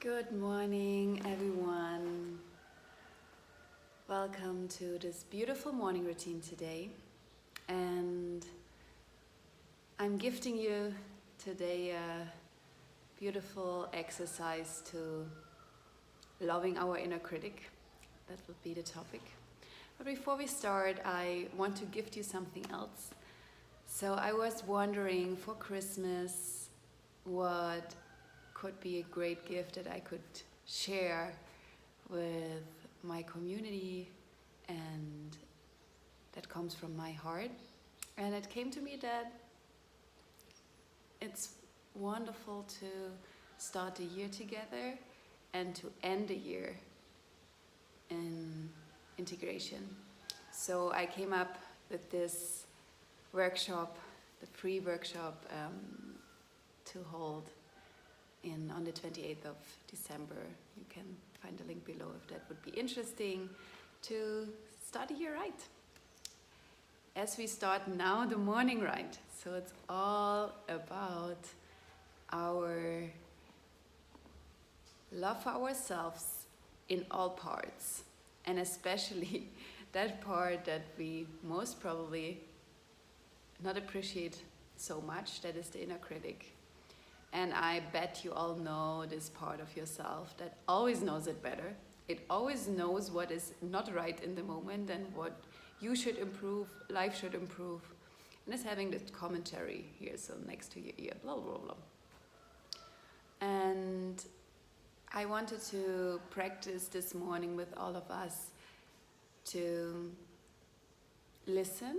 Good morning, everyone. Welcome to this beautiful morning routine today. And I'm gifting you today a beautiful exercise to loving our inner critic. That will be the topic. But before we start, I want to gift you something else. So I was wondering for Christmas what could be a great gift that I could share with my community and that comes from my heart. And it came to me that it's wonderful to start the year together and to end the year in integration. So I came up with this workshop, the free workshop to hold on the 28th of December. You can find the link below if that would be interesting to start the year right. As we start now the morning right. So it's all about our love for ourselves in all parts, and especially that part that we most probably not appreciate so much, that is the inner critic. And I bet you all know this part of yourself that always knows it better. It always knows what is not right in the moment and what you should improve, life should improve. And it's having this commentary here, so next to your ear, blah, blah, blah. And I wanted to practice this morning with all of us to listen,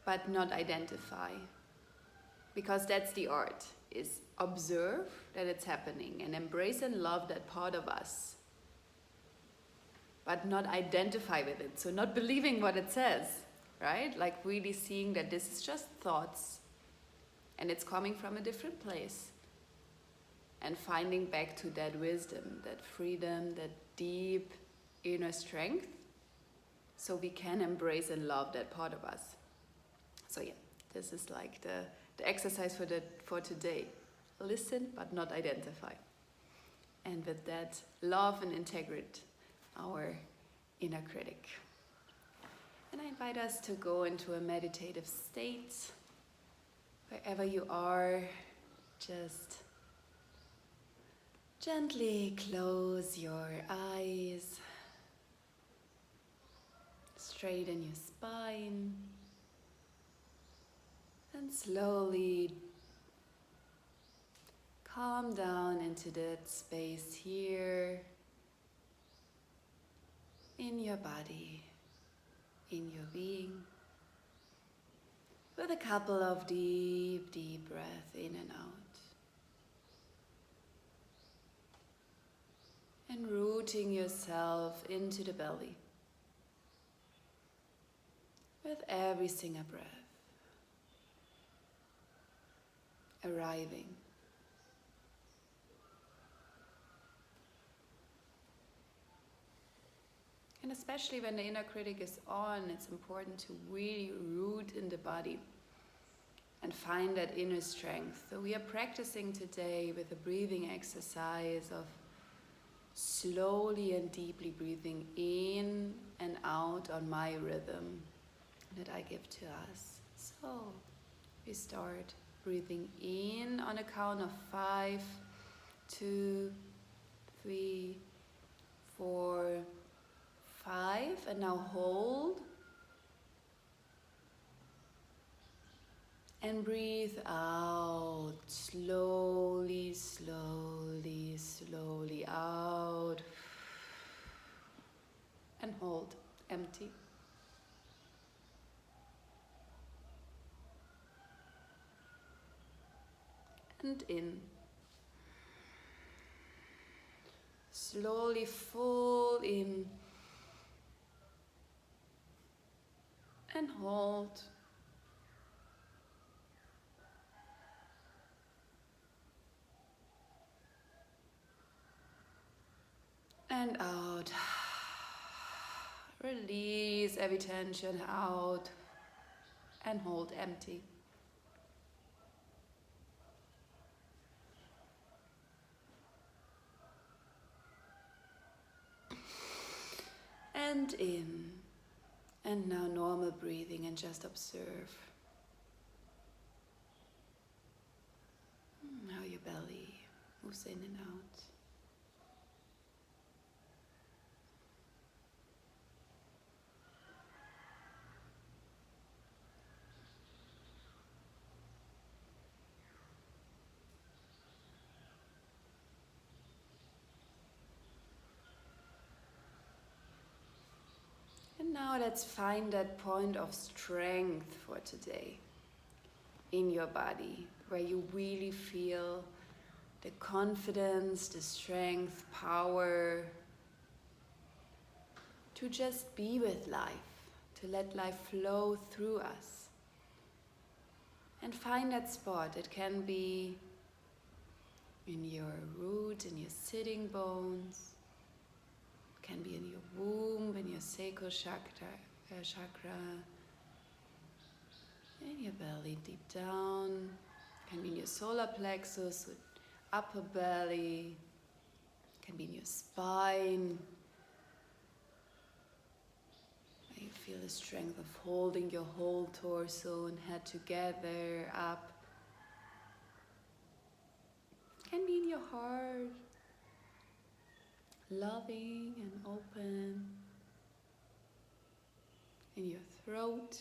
but not identify. Because that's the art, is observe that it's happening and embrace and love that part of us, but not identify with it. So not believing what it says, right? Like really seeing that this is just thoughts and it's coming from a different place, and finding back to that wisdom, that freedom, that deep inner strength, so we can embrace and love that part of us. So yeah, this is like the exercise for today. Listen but not identify. And with that, love and integrate our inner critic. And I invite us to go into a meditative state. Wherever you are, just gently close your eyes, straighten your spine, and slowly calm down into that space here in your body, in your being, with a couple of deep, deep breaths in and out. And rooting yourself into the belly with every single breath. Arriving. And especially when the inner critic is on, it's important to really root in the body and find that inner strength. So we are practicing today with a breathing exercise of slowly and deeply breathing in and out on my rhythm that I give to us. So we start breathing in on a count of 5, 2, 3, 4, 5, and now hold. And breathe out, slowly, slowly, slowly out. And hold, empty. And in. Slowly full in. And hold. And out. Release every tension out. And hold empty. And in. And now normal breathing, and just observe how your belly moves in and out. And now let's find that point of strength for today in your body, where you really feel the confidence, the strength, power to just be with life, to let life flow through us. And find that spot. It can be in your root, in your sitting bones. It can be in your womb, in your sacral chakra, in your belly deep down. It can be in your solar plexus, upper belly. It can be in your spine. You feel the strength of holding your whole torso and head together, up. It can be in your heart, loving and open. In your throat,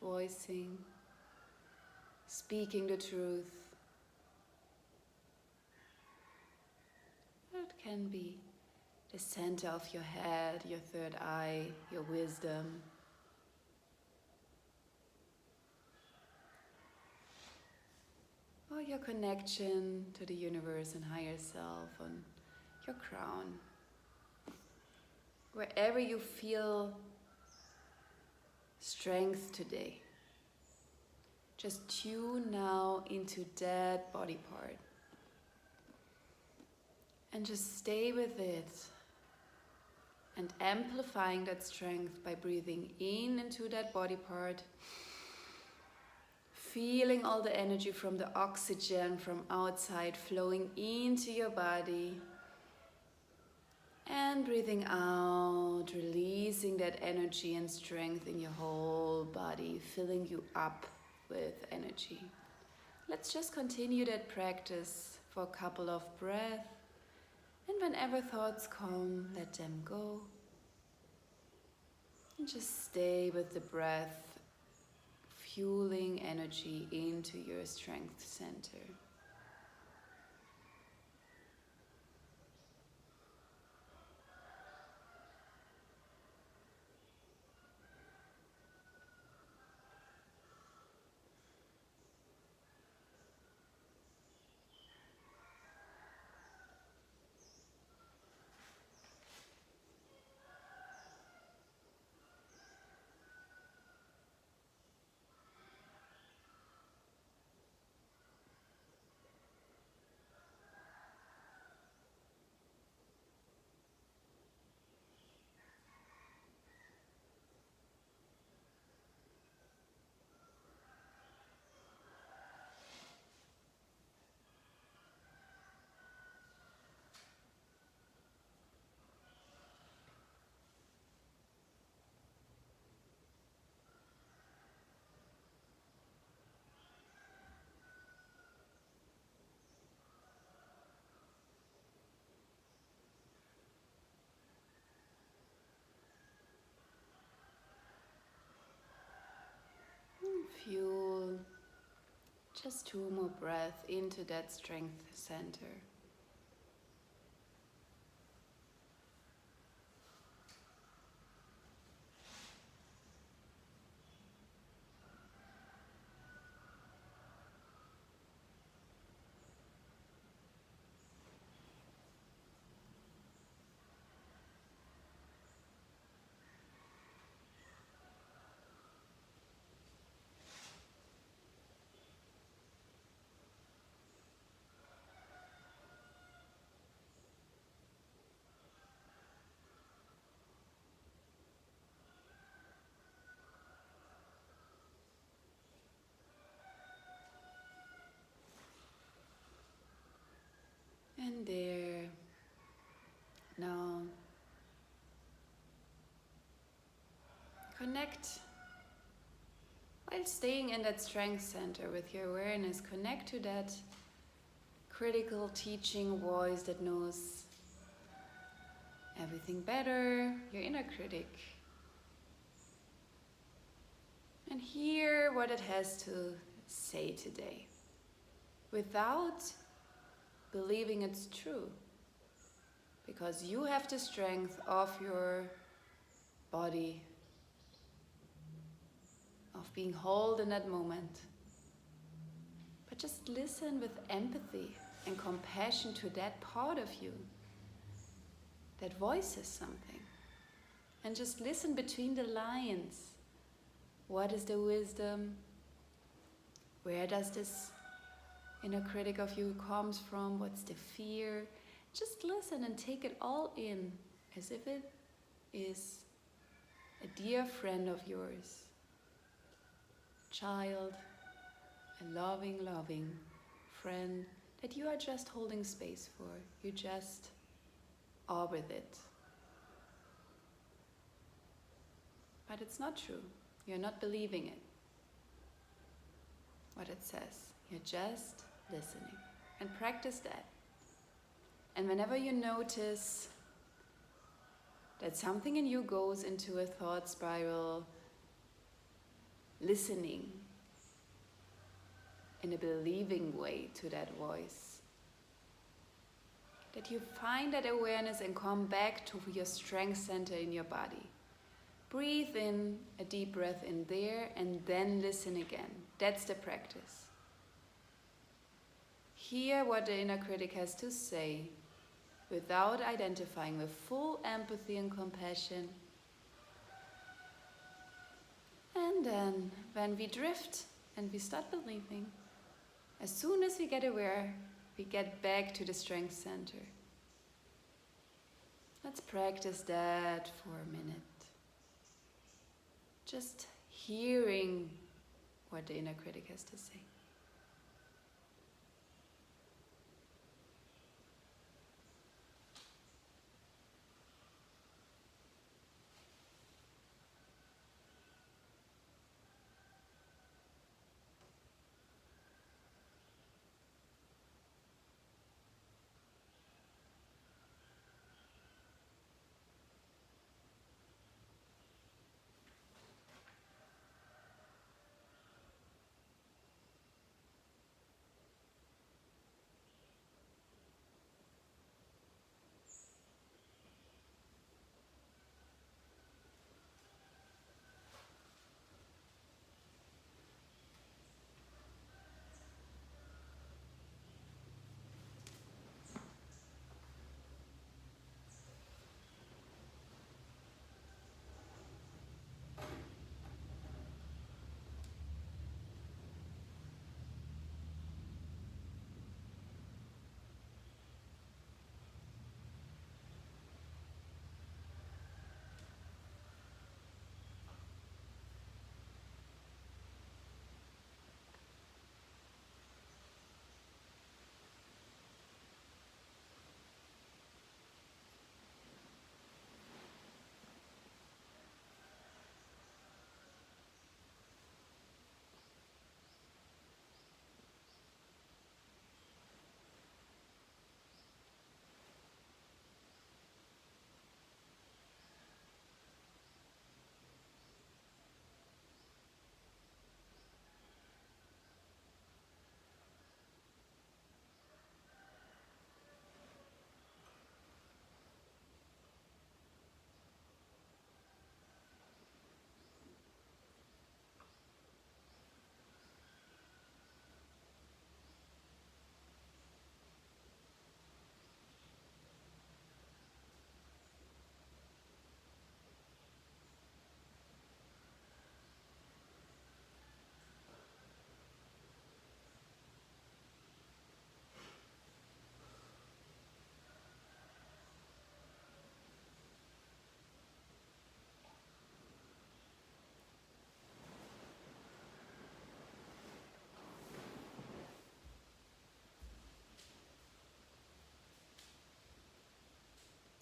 voicing, speaking the truth. It can be the center of your head, your third eye, your wisdom. Or your connection to the universe and higher self on your crown. Wherever you feel strength today, just tune now into that body part. And just stay with it. And amplifying that strength by breathing in into that body part. Feeling all the energy from the oxygen from outside flowing into your body. And breathing out, releasing that energy and strength in your whole body, filling you up with energy. Let's just continue that practice for a couple of breaths. And whenever thoughts come, let them go. And just stay with the breath, fueling energy into your strength center. Fuel just 2 more breaths into that strength center. connect, while staying in that strength center with your awareness, connect to that critical teaching voice that knows everything better, your inner critic. And hear what it has to say today, without believing it's true. Because you have the strength of your body, of being whole in that moment. But just listen with empathy and compassion to that part of you that voices something. And just listen between the lines. What is the wisdom? Where does this inner critic of you comes from? What's the fear? Just listen and take it all in as if it is a dear friend of yours. Child, a loving friend that you are just holding space for. You just are with it. But it's not true. You're not believing it, what it says. You're just listening. And practice that. And whenever you notice that something in you goes into a thought spiral, listening in a believing way to that voice, that you find that awareness and come back to your strength center in your body. Breathe in a deep breath in there and then listen again. That's the practice. Hear what the inner critic has to say without identifying, with full empathy and compassion. And then when we drift and we start believing, as soon as we get aware, we get back to the strength center. Let's practice that for a minute. Just hearing what the inner critic has to say.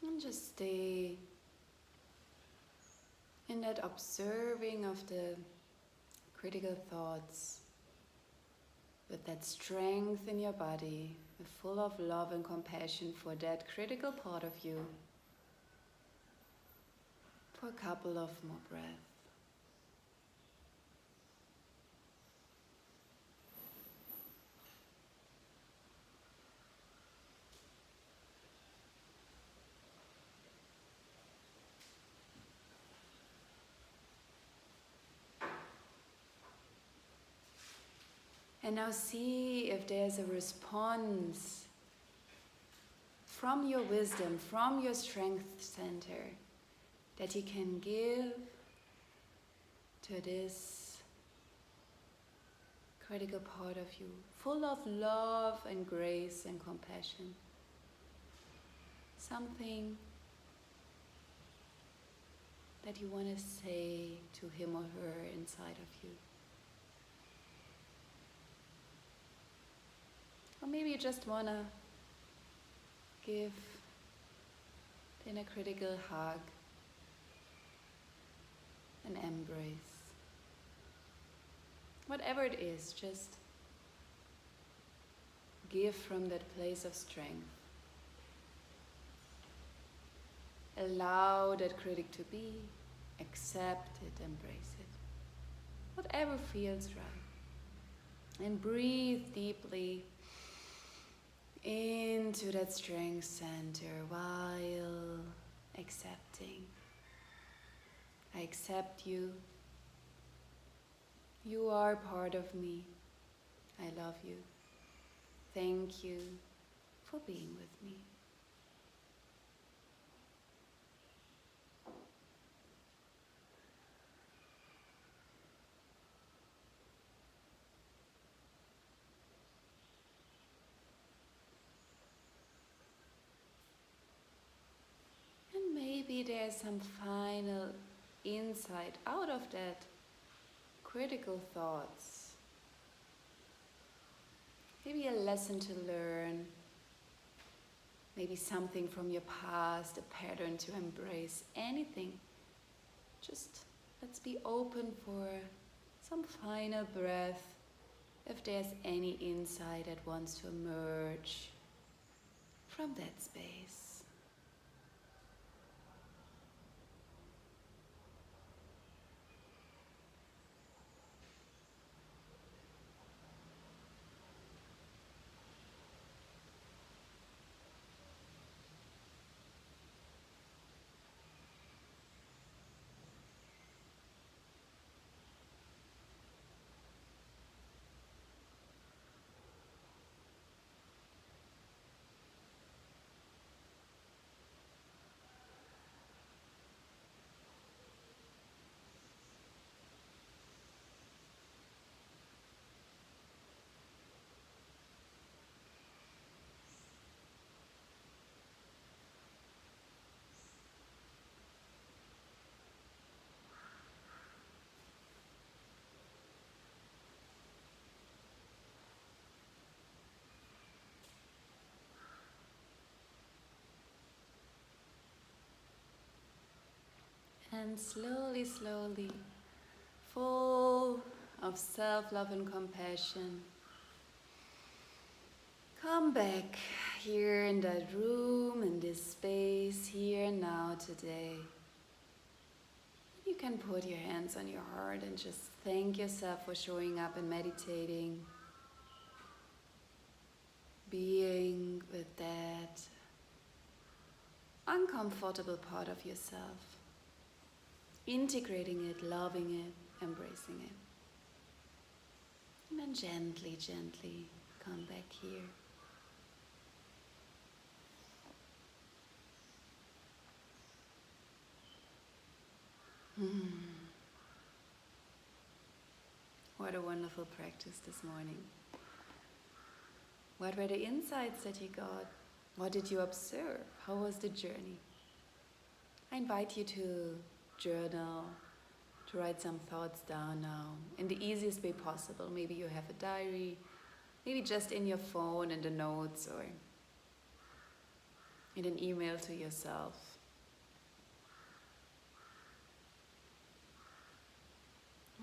And just stay In that observing of the critical thoughts, with that strength in your body, full of love and compassion for that critical part of you, for a couple of more breaths. And now see if there's a response from your wisdom, from your strength center, that you can give to this critical part of you, full of love and grace and compassion. Something that you want to say to him or her inside of you. Or maybe you just want to give the inner critical hug, an embrace. Whatever it is, just give from that place of strength. Allow that critic to be, accept it, embrace it. Whatever feels right. And breathe deeply into that strength center while accepting. I accept you. You are part of me. I love you. Thank you for being with me. And maybe there's some final insight out of that critical thoughts. Maybe a lesson to learn. Maybe something from your past, a pattern to embrace. Anything. Just let's be open for some final breath. If there's any insight that wants to emerge from that space. And slowly, slowly, full of self-love and compassion, come back here in that room, in this space, here and now, today. You can put your hands on your heart and just thank yourself for showing up and meditating, being with that uncomfortable part of yourself. Integrating it, loving it, embracing it. And then gently, gently come back here. What a wonderful practice this morning. What were the insights that you got? What did you observe? How was the journey? I invite you to journal, to write some thoughts down now in the easiest way possible. Maybe you have a diary, maybe just in your phone in the notes or in an email to yourself.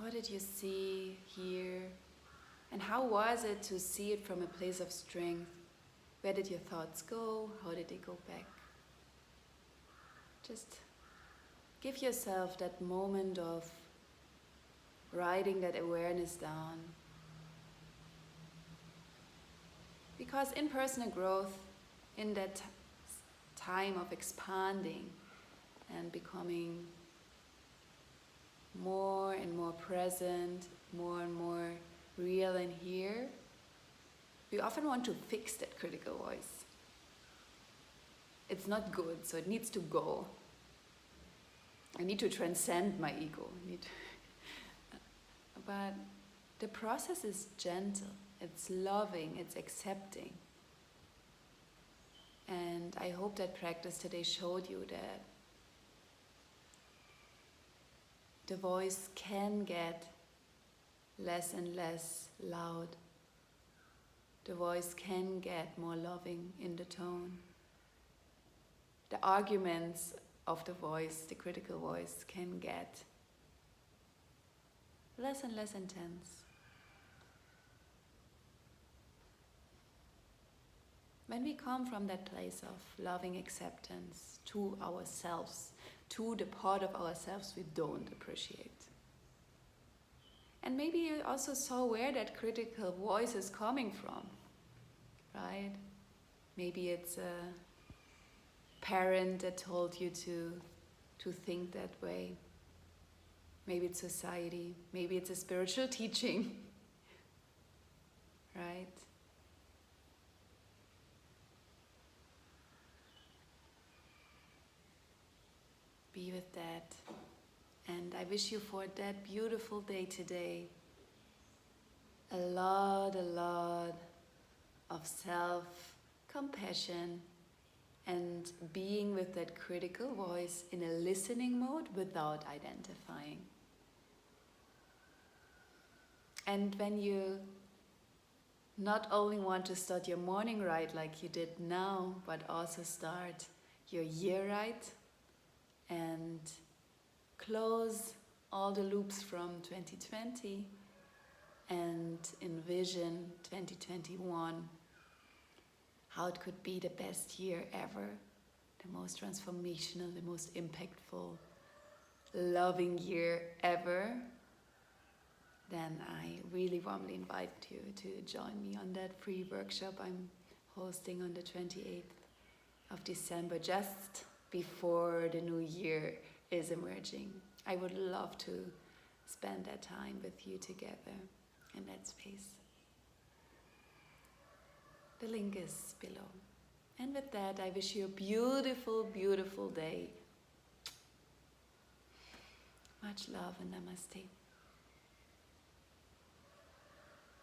What did you see, hear? And how was it to see it from a place of strength? Where did your thoughts go? How did they go back? Just give yourself that moment of writing that awareness down. Because in personal growth, in that time of expanding and becoming more and more present, more and more real and here, we often want to fix that critical voice. It's not good, so it needs to go. I need to transcend my ego. But the process is gentle, it's loving, it's accepting. And I hope that practice today showed you that the voice can get less and less loud. The voice can get more loving in the tone. The arguments of the voice, the critical voice, can get less and less intense. When we come from that place of loving acceptance to ourselves, to the part of ourselves we don't appreciate. And maybe you also saw where that critical voice is coming from, right? Maybe it's a parent that told you to think that way. Maybe it's society. Maybe it's a spiritual teaching, right? Be with that. And I wish you for that beautiful day today a lot of self-compassion and being with that critical voice in a listening mode without identifying. And when you not only want to start your morning right like you did now, but also start your year right and close all the loops from 2020 and envision 2021, how it could be the best year ever, the most transformational, the most impactful, loving year ever, then I really warmly invite you to join me on that free workshop I'm hosting on the 28th of December, just before the new year is emerging. I would love to spend that time with you together in that space. The link is below. And with that, I wish you a beautiful, beautiful day. Much love and namaste.